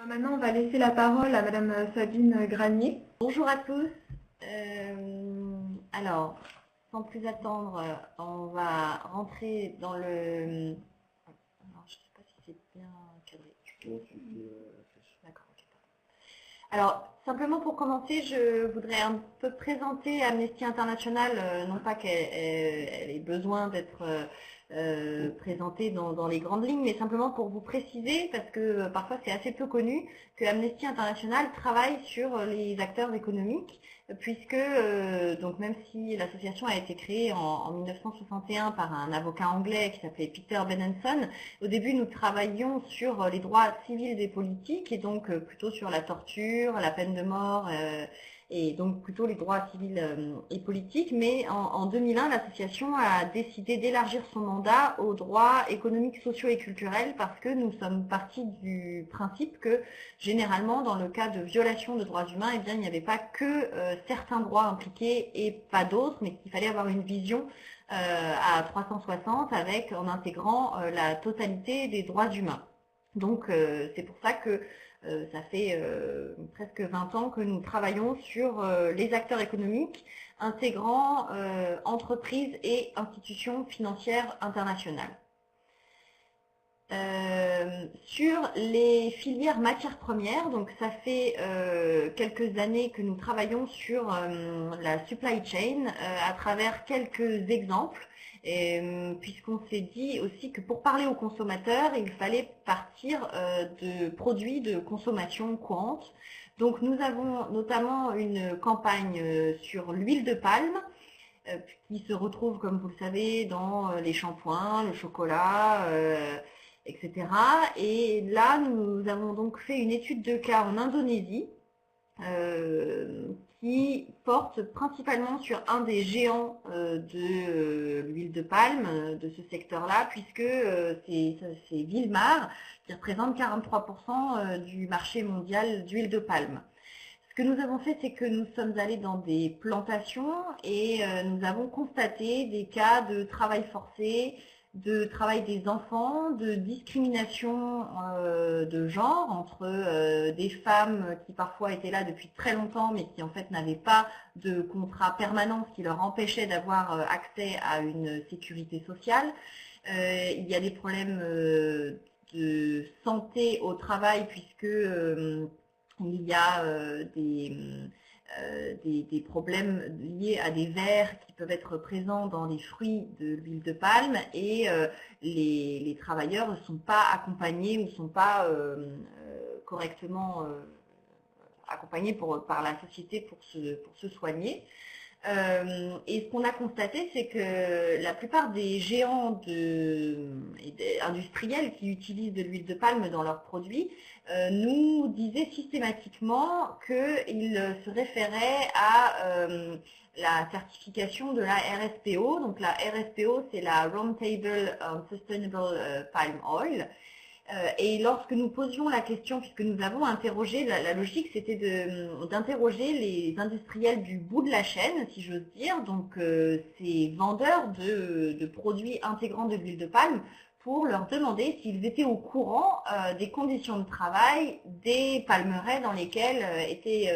Maintenant, on va laisser la parole à Madame Sabine Granier. Bonjour à tous. Alors, sans plus attendre, on va rentrer dans le... Alors, je ne sais pas si c'est bien cadré. D'accord, ok. Alors, simplement pour commencer, je voudrais un peu présenter Amnesty International, non pas qu'elle ait besoin d'être présentée dans les grandes lignes, mais simplement pour vous préciser, parce que parfois c'est assez peu connu, que Amnesty International travaille sur les acteurs économiques, puisque donc même si l'association a été créée en 1961 par un avocat anglais qui s'appelait Peter Benenson, au début nous travaillions sur les droits civils et politiques, et donc plutôt sur la torture, la peine de mort, et donc plutôt les droits civils et politiques, mais en 2001, l'association a décidé d'élargir son mandat aux droits économiques, sociaux et culturels parce que nous sommes partis du principe que généralement dans le cas de violation de droits humains, eh bien, il n'y avait pas que certains droits impliqués et pas d'autres, mais qu'il fallait avoir une vision à 360 avec en intégrant la totalité des droits humains. Donc c'est pour ça que ça fait presque 20 ans que nous travaillons sur les acteurs économiques intégrant entreprises et institutions financières internationales. Sur les filières matières premières, donc ça fait quelques années que nous travaillons sur la supply chain à travers quelques exemples. Puisqu'on s'est dit aussi que pour parler aux consommateurs, il fallait partir de produits de consommation courante. Donc nous avons notamment une campagne sur l'huile de palme, qui se retrouve, comme vous le savez, dans les shampoings, le chocolat, etc. Et là, nous avons donc fait une étude de cas en Indonésie, qui porte principalement sur un des géants de l'huile de palme, de ce secteur-là, puisque c'est Wilmar qui représente 43% du marché mondial d'huile de palme. Ce que nous avons fait, c'est que nous sommes allés dans des plantations et nous avons constaté des cas de travail forcé, de travail des enfants, de discrimination de genre entre des femmes qui parfois étaient là depuis très longtemps mais qui en fait n'avaient pas de contrat permanent, ce qui leur empêchait d'avoir accès à une sécurité sociale. Il y a des problèmes de santé au travail puisque il y a des problèmes liés à des vers qui peuvent être présents dans les fruits de l'huile de palme et les travailleurs ne sont pas accompagnés ou ne sont pas correctement accompagnés par la société pour se soigner. Et ce qu'on a constaté, c'est que la plupart des géants industriels qui utilisent de l'huile de palme dans leurs produits nous disaient systématiquement qu'ils se référaient à la certification de la RSPO. Donc la RSPO, c'est la Roundtable on Sustainable Palm Oil. Et lorsque nous posions la question, puisque nous avons interrogé, la logique c'était d'interroger les industriels du bout de la chaîne, si j'ose dire, donc ces vendeurs de produits intégrants de l'huile de palme, pour leur demander s'ils étaient au courant des conditions de travail des palmeraies dans lesquelles était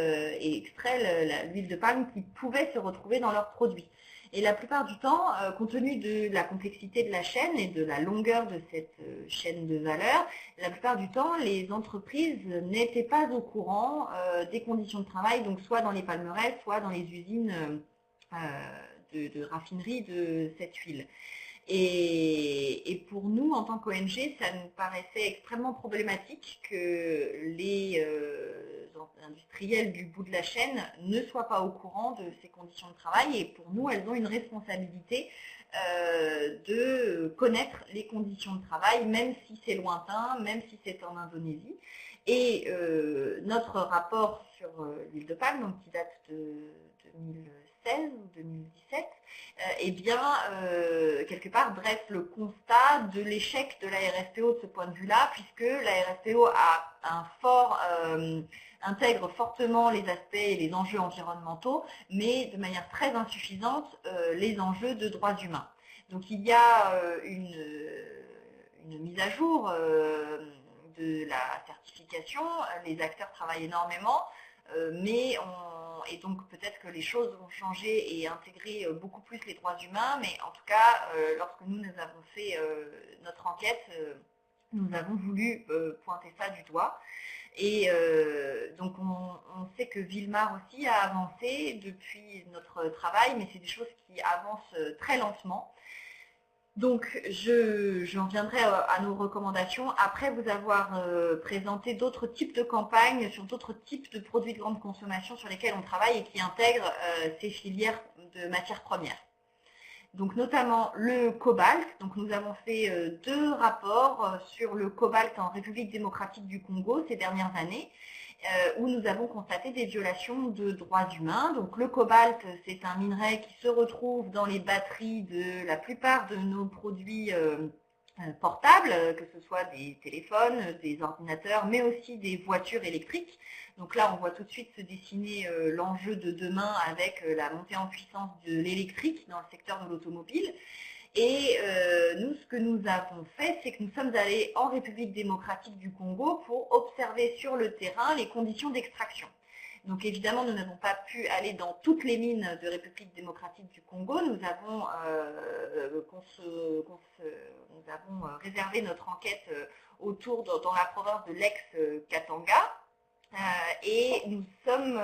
extrait l'huile de palme qui pouvait se retrouver dans leurs produits. Et la plupart du temps, compte tenu de la complexité de la chaîne et de la longueur de cette chaîne de valeur, la plupart du temps, les entreprises n'étaient pas au courant des conditions de travail, donc soit dans les palmeraies, soit dans les usines de raffinerie de cette huile. Et pour nous, en tant qu'ONG, ça nous paraissait extrêmement problématique que les industriels du bout de la chaîne ne soient pas au courant de ces conditions de travail. Et pour nous, elles ont une responsabilité de connaître les conditions de travail, même si c'est lointain, même si c'est en Indonésie. Et notre rapport sur l'huile de palme, donc qui date de 2016 ou 2017, eh bien, quelque part, dresse le constat de l'échec de la RSPO de ce point de vue-là, puisque la RSPO intègre fortement les aspects et les enjeux environnementaux, mais de manière très insuffisante les enjeux de droits humains. Donc il y a une mise à jour de la certification. Les acteurs travaillent énormément, et donc peut-être que les choses vont changer et intégrer beaucoup plus les droits humains, mais en tout cas, lorsque nous avons fait notre enquête, nous avons voulu pointer ça du doigt. Et donc on sait que Wilmar aussi a avancé depuis notre travail, mais c'est des choses qui avancent très lentement. Donc j'en viendrai à nos recommandations après vous avoir présenté d'autres types de campagnes sur d'autres types de produits de grande consommation sur lesquels on travaille et qui intègrent ces filières de matières premières. Donc notamment le cobalt. Donc nous avons fait 2 rapports sur le cobalt en République démocratique du Congo ces dernières années, où nous avons constaté des violations de droits humains. Donc le cobalt, c'est un minerai qui se retrouve dans les batteries de la plupart de nos produits portables, que ce soit des téléphones, des ordinateurs, mais aussi des voitures électriques. Donc là, on voit tout de suite se dessiner l'enjeu de demain avec la montée en puissance de l'électrique dans le secteur de l'automobile. Et nous, ce que nous avons fait, c'est que nous sommes allés en République démocratique du Congo pour observer sur le terrain les conditions d'extraction. Donc évidemment, nous n'avons pas pu aller dans toutes les mines de République démocratique du Congo. Nous avons, réservé notre enquête autour dans la province de l'ex-Katanga. Et nous sommes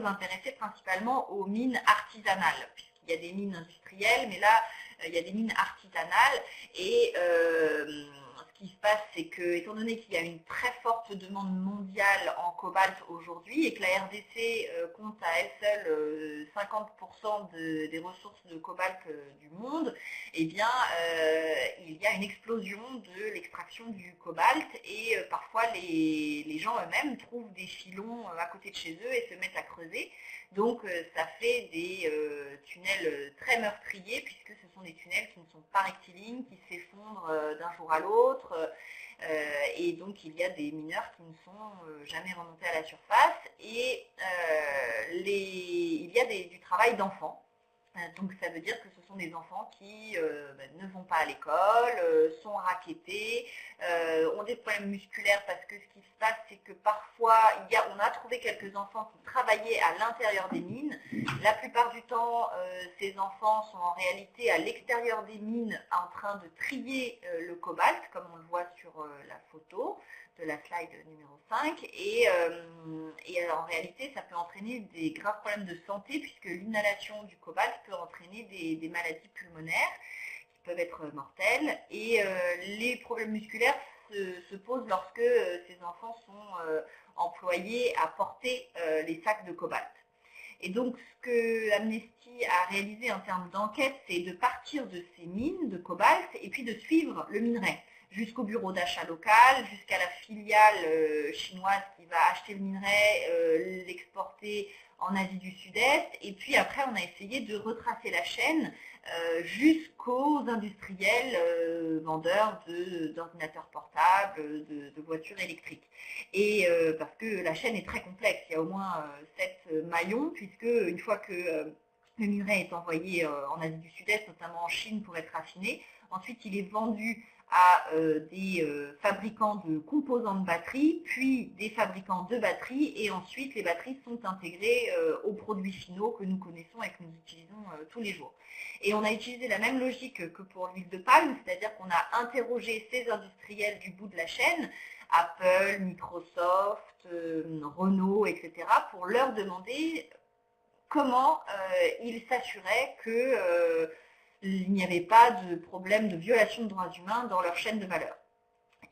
intéressés principalement aux mines artisanales, puisqu'il y a des mines industrielles, mais là, il y a des mines artisanales. Et ce qui se passe, c'est que, étant donné qu'il y a une très forte demande mondiale en cobalt aujourd'hui, et que la RDC compte à elle seule 50% des ressources de cobalt du monde, eh bien, il y a une explosion de l'extraction du cobalt, et parfois les gens eux-mêmes trouvent des filons à côté de chez eux et se mettent à creuser. Donc ça fait des tunnels très meurtriers, puisque ce sont des tunnels qui ne sont pas rectilignes, qui s'effondrent d'un jour à l'autre, et donc il y a des mineurs qui ne sont jamais remontés à la surface, et il y a du travail d'enfants. Donc ça veut dire que ce sont des enfants qui ne vont pas à l'école, sont rackettés, ont des problèmes musculaires, parce que ce qui se passe, c'est que parfois, on a trouvé quelques enfants qui travaillaient à l'intérieur des mines. La plupart du temps, ces enfants sont en réalité à l'extérieur des mines en train de trier le cobalt, comme on le voit sur la photo de la slide numéro 5, et en réalité ça peut entraîner des graves problèmes de santé, puisque l'inhalation du cobalt peut entraîner des maladies pulmonaires qui peuvent être mortelles, et les problèmes musculaires se posent lorsque ces enfants sont employés à porter les sacs de cobalt. Et donc ce que Amnesty a réalisé en termes d'enquête, c'est de partir de ces mines de cobalt et puis de suivre le minerai jusqu'au bureau d'achat local, jusqu'à la filiale chinoise qui va acheter le minerai, l'exporter en Asie du Sud-Est, et puis après on a essayé de retracer la chaîne jusqu'aux industriels vendeurs d'ordinateurs portables, de voitures électriques. Et parce que la chaîne est très complexe, il y a au moins 7 maillons, puisque une fois que le minerai est envoyé en Asie du Sud-Est, notamment en Chine, pour être raffiné, ensuite il est vendu à des fabricants de composants de batterie, puis des fabricants de batteries, et ensuite les batteries sont intégrées aux produits finaux que nous connaissons et que nous utilisons tous les jours. Et on a utilisé la même logique que pour l'huile de palme, c'est-à-dire qu'on a interrogé ces industriels du bout de la chaîne, Apple, Microsoft, Renault, etc., pour leur demander comment ils s'assuraient que il n'y avait pas de problème de violation de droits humains dans leur chaîne de valeur.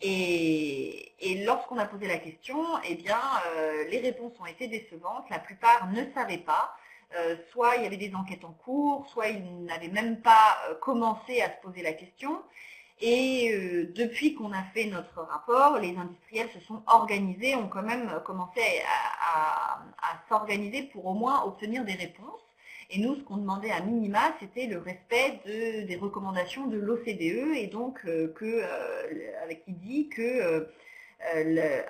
Et lorsqu'on a posé la question, eh bien, les réponses ont été décevantes. La plupart ne savaient pas. Soit il y avait des enquêtes en cours, soit ils n'avaient même pas commencé à se poser la question. Et depuis qu'on a fait notre rapport, les industriels se sont organisés, ont quand même commencé à s'organiser pour au moins obtenir des réponses. Et nous, ce qu'on demandait à minima, c'était le respect des recommandations de l'OCDE, et donc qui dit que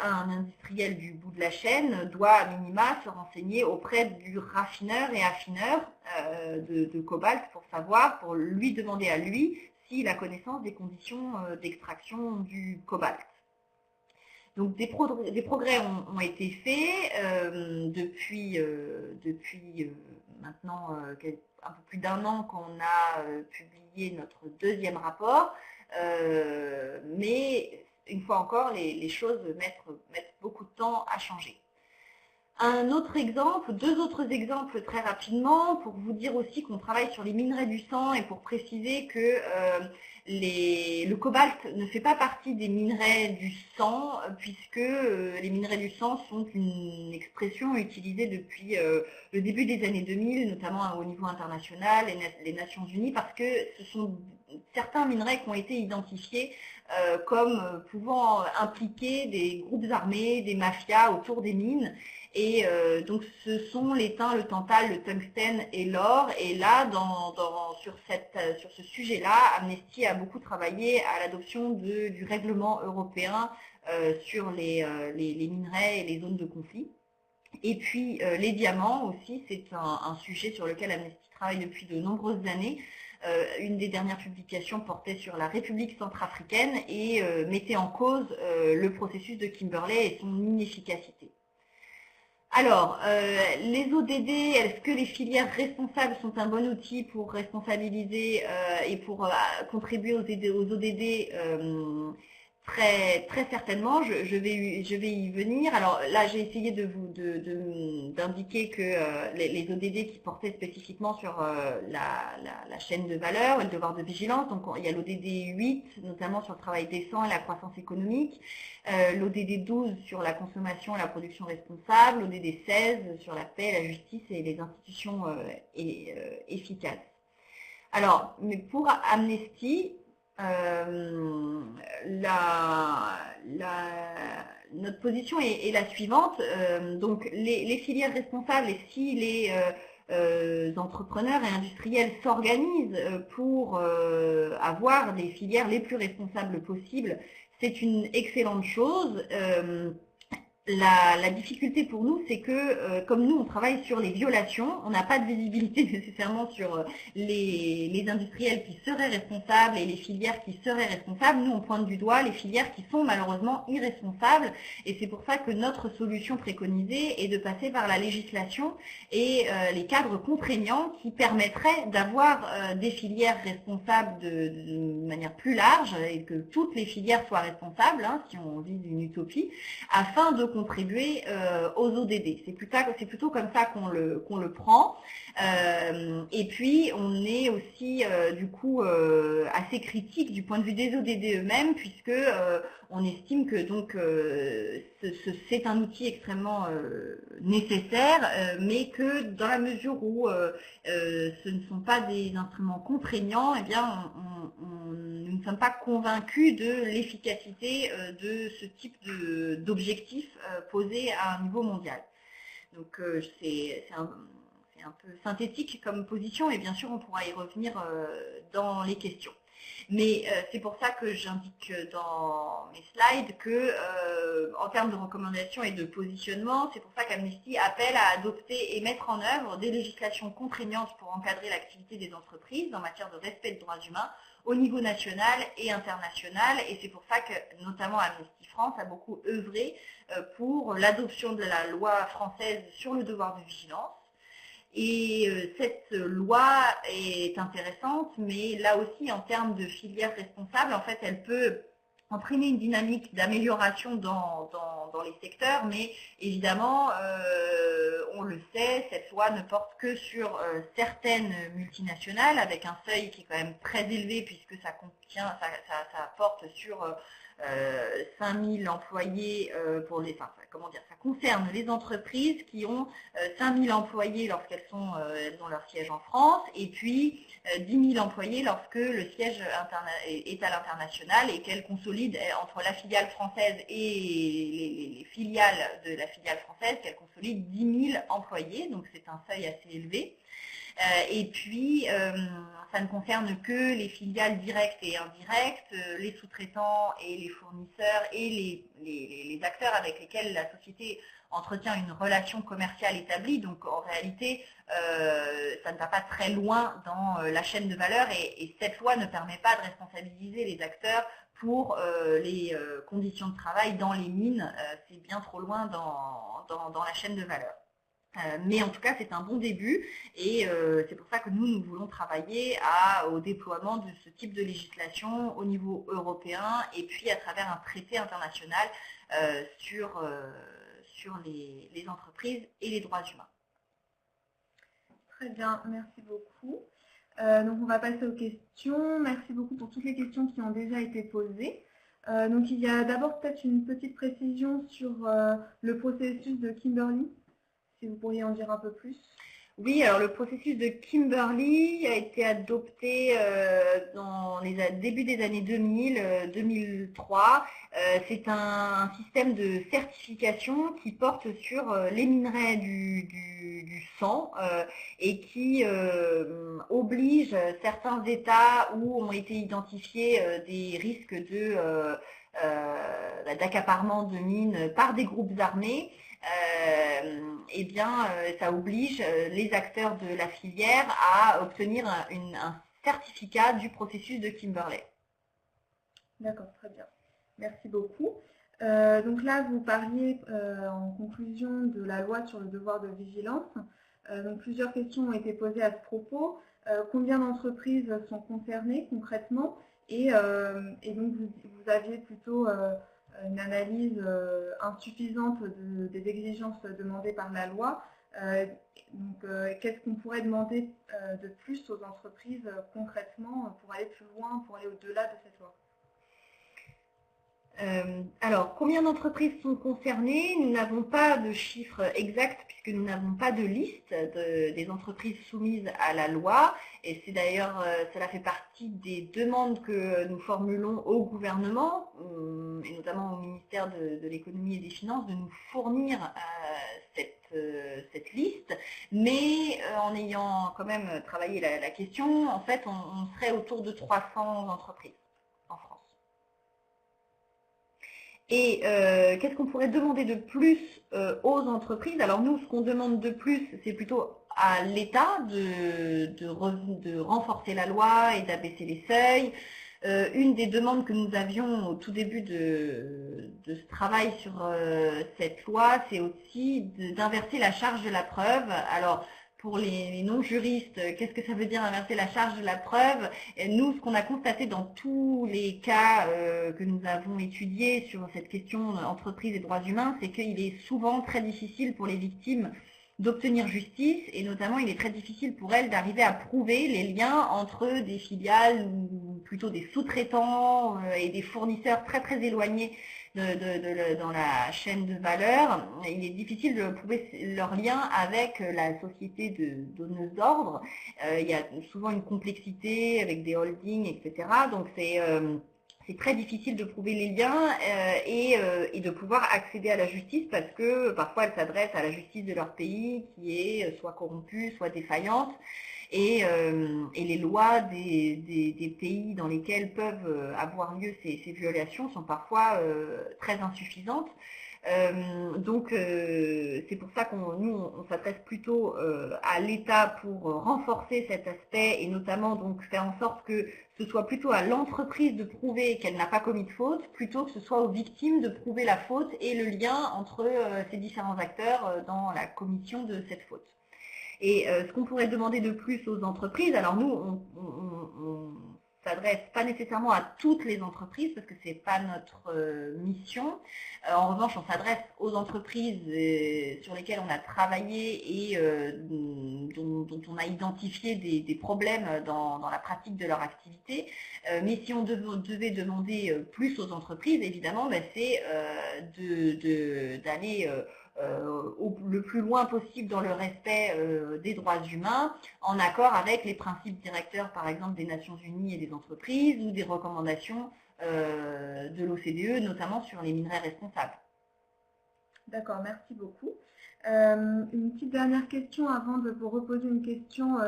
un industriel du bout de la chaîne doit à minima se renseigner auprès du raffineur et affineur de cobalt pour lui demander à lui s'il a connaissance des conditions d'extraction du cobalt. Donc des progrès ont été faits depuis maintenant un peu plus d'1 an qu'on a publié notre 2e rapport, mais une fois encore, les choses mettent beaucoup de temps à changer. Un autre exemple, 2 autres exemples très rapidement, pour vous dire aussi qu'on travaille sur les minerais du sang et pour préciser que le cobalt ne fait pas partie des minerais du sang, puisque les minerais du sang sont une expression utilisée depuis le début des années 2000, notamment au niveau international, les Nations Unies, parce que ce sont certains minerais qui ont été identifiés comme pouvant impliquer des groupes armés, des mafias autour des mines. Et donc ce sont l'étain, le tantal, le tungstène et l'or. Et là, sur ce sujet-là, Amnesty a beaucoup travaillé à l'adoption du règlement européen sur les minerais et les zones de conflit. Et puis les diamants aussi, c'est un sujet sur lequel Amnesty travaille depuis de nombreuses années. Une des dernières publications portait sur la République centrafricaine et mettait en cause le processus de Kimberley et son inefficacité. Alors, les ODD, est-ce que les filières responsables sont un bon outil pour responsabiliser et pour contribuer aux ODD? Très certainement, je vais y venir. Alors là, j'ai essayé d'indiquer que les ODD qui portaient spécifiquement sur la chaîne de valeur et le devoir de vigilance, donc il y a l'ODD 8, notamment sur le travail décent et la croissance économique, l'ODD 12 sur la consommation et la production responsable, l'ODD 16 sur la paix, la justice et les institutions efficaces. Alors, mais pour Amnesty, notre position est la suivante. Donc les filières responsables, et si les entrepreneurs et industriels s'organisent pour avoir des filières les plus responsables possibles, c'est une excellente chose. La difficulté pour nous, c'est que comme nous, on travaille sur les violations, on n'a pas de visibilité nécessairement sur les industriels qui seraient responsables et les filières qui seraient responsables. Nous, on pointe du doigt les filières qui sont malheureusement irresponsables et c'est pour ça que notre solution préconisée est de passer par la législation et les cadres contraignants qui permettraient d'avoir des filières responsables de manière plus large et que toutes les filières soient responsables, hein, si on vise une utopie, afin de contribuer aux ODD. C'est plutôt comme ça qu'on le prend. Et puis, on est aussi du coup assez critique du point de vue des ODD eux-mêmes, puisque on estime que donc c'est un outil extrêmement nécessaire, mais que dans la mesure où ce ne sont pas des instruments contraignants, eh bien, nous ne sommes pas convaincus de l'efficacité de ce type d'objectif posé à un niveau mondial. Donc c'est un peu synthétique comme position et bien sûr on pourra y revenir dans les questions. Mais c'est pour ça que j'indique dans mes slides que en termes de recommandations et de positionnement, c'est pour ça qu'Amnesty appelle à adopter et mettre en œuvre des législations contraignantes pour encadrer l'activité des entreprises en matière de respect des droits humains au niveau national et international. Et c'est pour ça que notamment Amnesty France a beaucoup œuvré pour l'adoption de la loi française sur le devoir de vigilance. Et cette loi est intéressante, mais là aussi, en termes de filière responsable, en fait, elle peut entraîner une dynamique d'amélioration dans les secteurs, mais évidemment, on le sait, cette loi ne porte que sur certaines multinationales, avec un seuil qui est quand même très élevé, puisque ça porte sur 5000 employés ça concerne les entreprises qui ont 5000 employés lorsqu'elles ont leur siège en France et puis 10 000 employés lorsque le siège est à l'international et qu'elles consolident entre la filiale française et les filiales de la filiale française, qu'elles consolident 10 000 employés, donc c'est un seuil assez élevé. Et puis, ça ne concerne que les filiales directes et indirectes, les sous-traitants et les fournisseurs et les acteurs avec lesquels la société entretient une relation commerciale établie. Donc en réalité, ça ne va pas très loin dans la chaîne de valeur et cette loi ne permet pas de responsabiliser les acteurs pour les conditions de travail dans les mines. C'est bien trop loin dans la chaîne de valeur. Mais en tout cas, c'est un bon début et c'est pour ça que nous voulons travailler au déploiement de ce type de législation au niveau européen et puis à travers un traité international sur les entreprises et les droits humains. Très bien, merci beaucoup. Donc on va passer aux questions. Merci beaucoup pour toutes les questions qui ont déjà été posées. Donc il y a d'abord peut-être une petite précision sur le processus de Kimberley. Si vous pourriez en dire un peu plus. Oui, alors le processus de Kimberley a été adopté dans les débuts des années 2000, 2003. C'est un système de certification qui porte sur les minerais du sang et qui oblige certains États où ont été identifiés des risques d'accaparement de mines par des groupes armés. Eh bien, ça oblige les acteurs de la filière à obtenir un certificat du processus de Kimberley. D'accord, très bien. Merci beaucoup. Donc là, vous parliez en conclusion de la loi sur le devoir de vigilance. Donc plusieurs questions ont été posées à ce propos. Combien d'entreprises sont concernées concrètement et donc vous aviez plutôt une analyse insuffisante des exigences demandées par la loi. Qu'est-ce qu'on pourrait demander de plus aux entreprises concrètement pour aller plus loin, pour aller au-delà de cette loi? Alors, combien d'entreprises sont concernées? Nous n'avons pas de chiffres exacts puisque nous n'avons pas de liste des entreprises soumises à la loi. Et c'est d'ailleurs, cela fait partie des demandes que nous formulons au gouvernement, et notamment au ministère de l'économie et des finances, de nous fournir cette liste. Mais en ayant quand même travaillé la question, en fait, on serait autour de 300 entreprises en France. Et qu'est-ce qu'on pourrait demander de plus aux entreprises? Alors nous, ce qu'on demande de plus, c'est plutôt à l'État de renforcer la loi et d'abaisser les seuils. Une des demandes que nous avions au tout début de ce travail sur cette loi, c'est aussi d'inverser la charge de la preuve. Alors, pour les non-juristes, qu'est-ce que ça veut dire inverser la charge de la preuve? Et nous, ce qu'on a constaté dans tous les cas que nous avons étudiés sur cette question entreprise et droits humains, c'est qu'il est souvent très difficile pour les victimes d'obtenir justice et notamment il est très difficile pour elles d'arriver à prouver les liens entre des filiales ou plutôt des sous-traitants et des fournisseurs très très éloignés dans la chaîne de valeur. Il est difficile de prouver leur lien avec la société de donneuse d'ordre. Il y a souvent une complexité avec des holdings, etc. Donc c'est très difficile de prouver les liens et de pouvoir accéder à la justice parce que parfois elles s'adressent à la justice de leur pays qui est soit corrompue, soit défaillante. Et les lois des pays dans lesquels peuvent avoir lieu ces violations sont parfois très insuffisantes. Donc c'est pour ça qu'on s'adresse plutôt à l'État pour renforcer cet aspect et notamment donc faire en sorte que ce soit plutôt à l'entreprise de prouver qu'elle n'a pas commis de faute plutôt que ce soit aux victimes de prouver la faute et le lien entre ces différents acteurs dans la commission de cette faute. Et ce qu'on pourrait demander de plus aux entreprises, alors nous, on s'adresse pas nécessairement à toutes les entreprises parce que c'est pas notre mission. En revanche, on s'adresse aux entreprises sur lesquelles on a travaillé et dont on a identifié des problèmes dans la pratique de leur activité. Mais si on devait demander plus aux entreprises, évidemment, ben, c'est d'aller le plus loin possible dans le respect des droits humains, en accord avec les principes directeurs, par exemple, des Nations Unies et des entreprises, ou des recommandations de l'OCDE, notamment sur les minerais responsables. D'accord, merci beaucoup. Une petite dernière question avant de vous reposer une question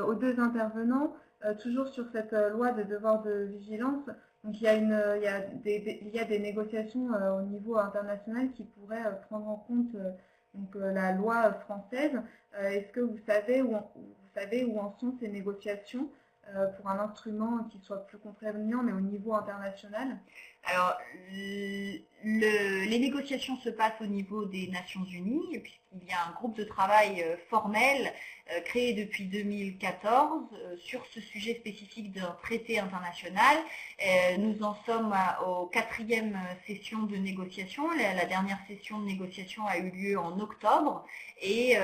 aux deux intervenants. Toujours sur cette loi de devoir de vigilance, Donc il y a des négociations au niveau international qui pourraient prendre en compte donc, la loi française. Est-ce que vous savez où en sont ces négociations pour un instrument qui soit plus contraignant, mais au niveau international? Alors, les négociations se passent au niveau des Nations Unies, puisqu'il y a un groupe de travail formel créé depuis 2014 sur ce sujet spécifique d'un traité international. Nous en sommes aux 4e session de négociation. La dernière session de négociation a eu lieu en octobre et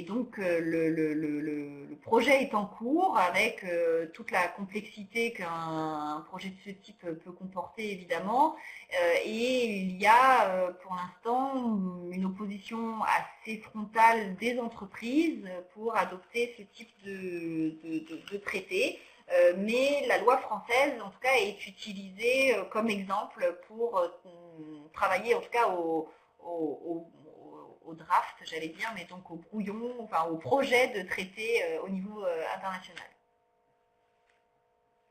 donc le projet est en cours avec toute la complexité qu'un projet de ce type peut comporter évidemment, et il y a pour l'instant une opposition assez frontale des entreprises pour adopter ce type de traité, mais la loi française en tout cas est utilisée comme exemple pour travailler en tout cas au draft, j'allais dire, mais donc au brouillon, enfin au projet de traité au niveau international.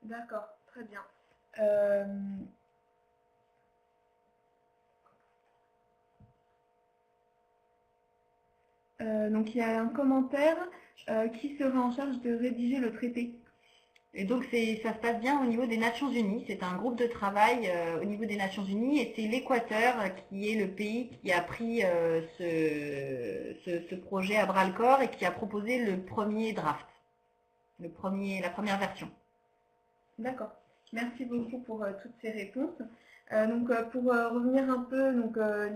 D'accord, très bien. Donc il y a un commentaire qui sera en charge de rédiger le traité. Et donc ça se passe bien au niveau des Nations Unies, c'est un groupe de travail au niveau des Nations Unies et c'est l'Équateur qui est le pays qui a pris ce projet à bras-le-corps et qui a proposé le premier draft, la première version. D'accord, merci beaucoup pour toutes ces réponses. Donc pour revenir un peu,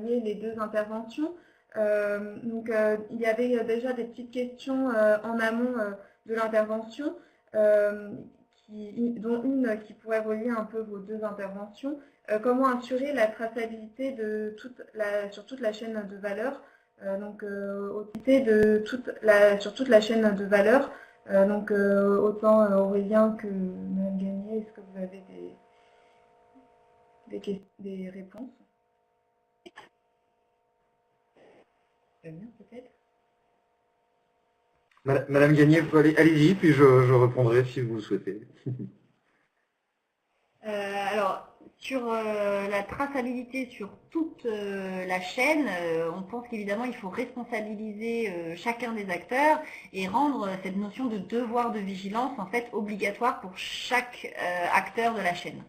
lier les deux interventions, il y avait déjà des petites questions en amont de l'intervention, dont une qui pourrait relier un peu vos deux interventions. Comment assurer la traçabilité sur toute la chaîne de valeur, sur toute la chaîne de valeur, autant Aurélien que Mme Gagné, est-ce que vous avez des réponses? Peut-être. Madame Gagné, vous allez-y, puis je répondrai si vous le souhaitez. Alors, sur la traçabilité sur toute la chaîne, on pense qu'évidemment il faut responsabiliser chacun des acteurs et rendre cette notion de devoir de vigilance en fait obligatoire pour chaque acteur de la chaîne.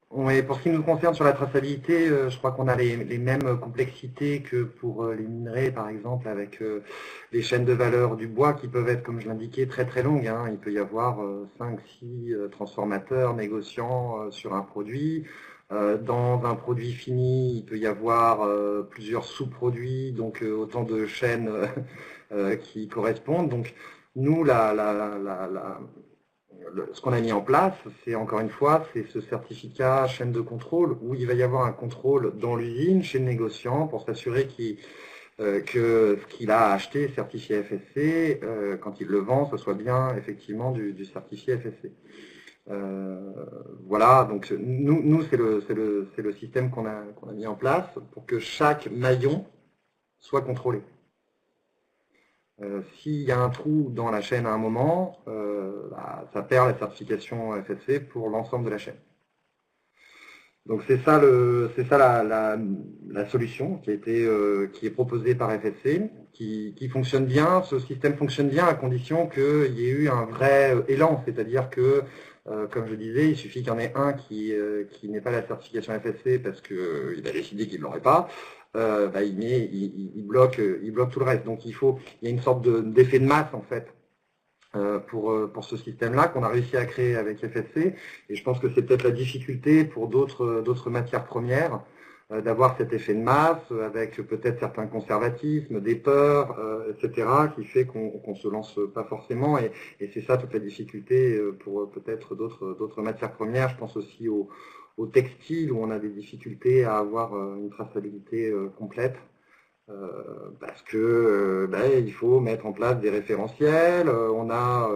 Oui, pour ce qui nous concerne sur la traçabilité, je crois qu'on a les mêmes complexités que pour les minerais, par exemple, avec les chaînes de valeur du bois qui peuvent être, comme je l'indiquais, très très longues. Hein. Il peut y avoir 5-6 transformateurs négociants sur un produit. Dans un produit fini, il peut y avoir plusieurs sous-produits, donc autant de chaînes qui correspondent. Donc nous, ce qu'on a mis en place, c'est encore une fois, c'est ce certificat chaîne de contrôle où il va y avoir un contrôle dans l'usine, chez le négociant, pour s'assurer que ce qu'il a acheté certifié FSC, quand il le vend, ce soit bien effectivement du certifié FSC. Voilà, donc nous c'est le système qu'on a mis en place pour que chaque maillon soit contrôlé. S'il y a un trou dans la chaîne à un moment, ça perd la certification FSC pour l'ensemble de la chaîne. Donc c'est ça la solution qui est proposée par FSC, qui fonctionne bien. Ce système fonctionne bien à condition qu'il y ait eu un vrai élan, c'est-à-dire que, comme je disais, il suffit qu'il y en ait un qui n'ait pas la certification FSC parce qu'il a décidé qu'il ne l'aurait pas. Il bloque tout le reste. Donc il y a une sorte d'effet de masse en fait pour ce système-là qu'on a réussi à créer avec FSC. Et je pense que c'est peut-être la difficulté pour d'autres matières premières d'avoir cet effet de masse avec peut-être certains conservatismes, des peurs, etc. qui fait qu'on se lance pas forcément. Et c'est ça toute la difficulté pour peut-être d'autres matières premières. Je pense aussi au textile où on a des difficultés à avoir une traçabilité complète parce que il faut mettre en place des référentiels. On a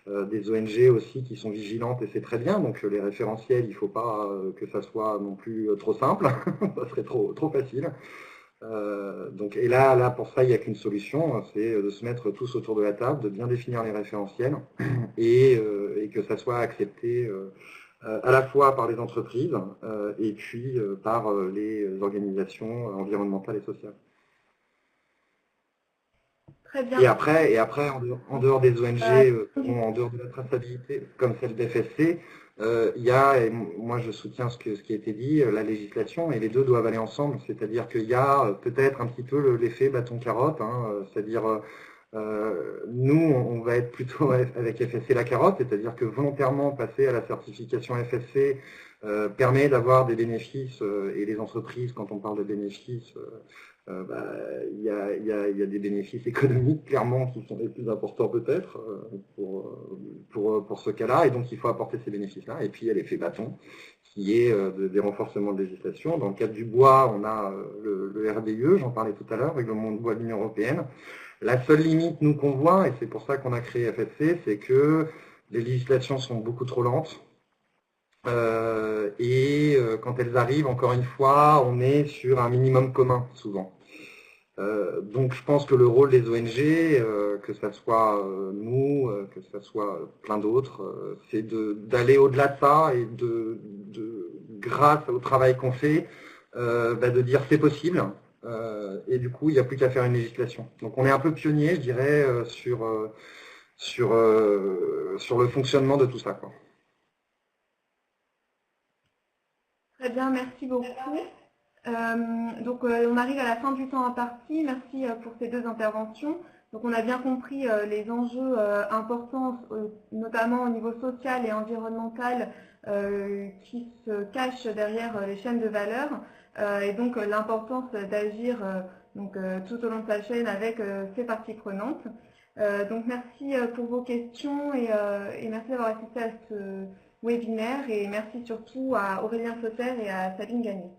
des ONG aussi qui sont vigilantes et c'est très bien. Donc les référentiels, il ne faut pas que ça soit non plus trop simple, ça serait trop facile. Et là, pour ça, il n'y a qu'une solution, c'est de se mettre tous autour de la table, de bien définir les référentiels et que ça soit accepté à la fois par les entreprises et puis par les organisations environnementales et sociales. Très bien. Et après en dehors des ONG, en dehors de la traçabilité, comme celle d'FSC, il y a, et moi je soutiens ce qui a été dit, la législation, et les deux doivent aller ensemble. C'est-à-dire qu'il y a peut-être un petit peu l'effet bâton-carotte, hein, c'est-à-dire nous, on va être plutôt avec FSC la carotte, c'est-à-dire que volontairement passer à la certification FSC permet d'avoir des bénéfices, et les entreprises, quand on parle de bénéfices, il y a des bénéfices économiques clairement qui sont les plus importants peut-être pour ce cas-là, et donc il faut apporter ces bénéfices-là. Et puis il y a l'effet bâton qui est des renforcements de législation. Dans le cadre du bois, on a le RDIE, j'en parlais tout à l'heure, Règlement de bois de l'Union européenne. La seule limite, nous, qu'on voit, et c'est pour ça qu'on a créé FSC, c'est que les législations sont beaucoup trop lentes. Quand elles arrivent, encore une fois, on est sur un minimum commun, souvent. Donc je pense que le rôle des ONG, que ce soit nous, que ce soit plein d'autres, c'est d'aller au-delà de ça et grâce au travail qu'on fait, de dire c'est possible. Et du coup, il n'y a plus qu'à faire une législation. Donc on est un peu pionnier, je dirais, sur le fonctionnement de tout ça, quoi. Très bien, merci beaucoup. On arrive à la fin du temps imparti. Merci pour ces deux interventions. Donc on a bien compris les enjeux importants, notamment au niveau social et environnemental, qui se cachent derrière les chaînes de valeur, et donc l'importance d'agir tout au long de sa chaîne avec ses parties prenantes. Donc merci pour vos questions et merci d'avoir assisté à ce webinaire, et merci surtout à Aurélien Sauter et à Sabine Gagné.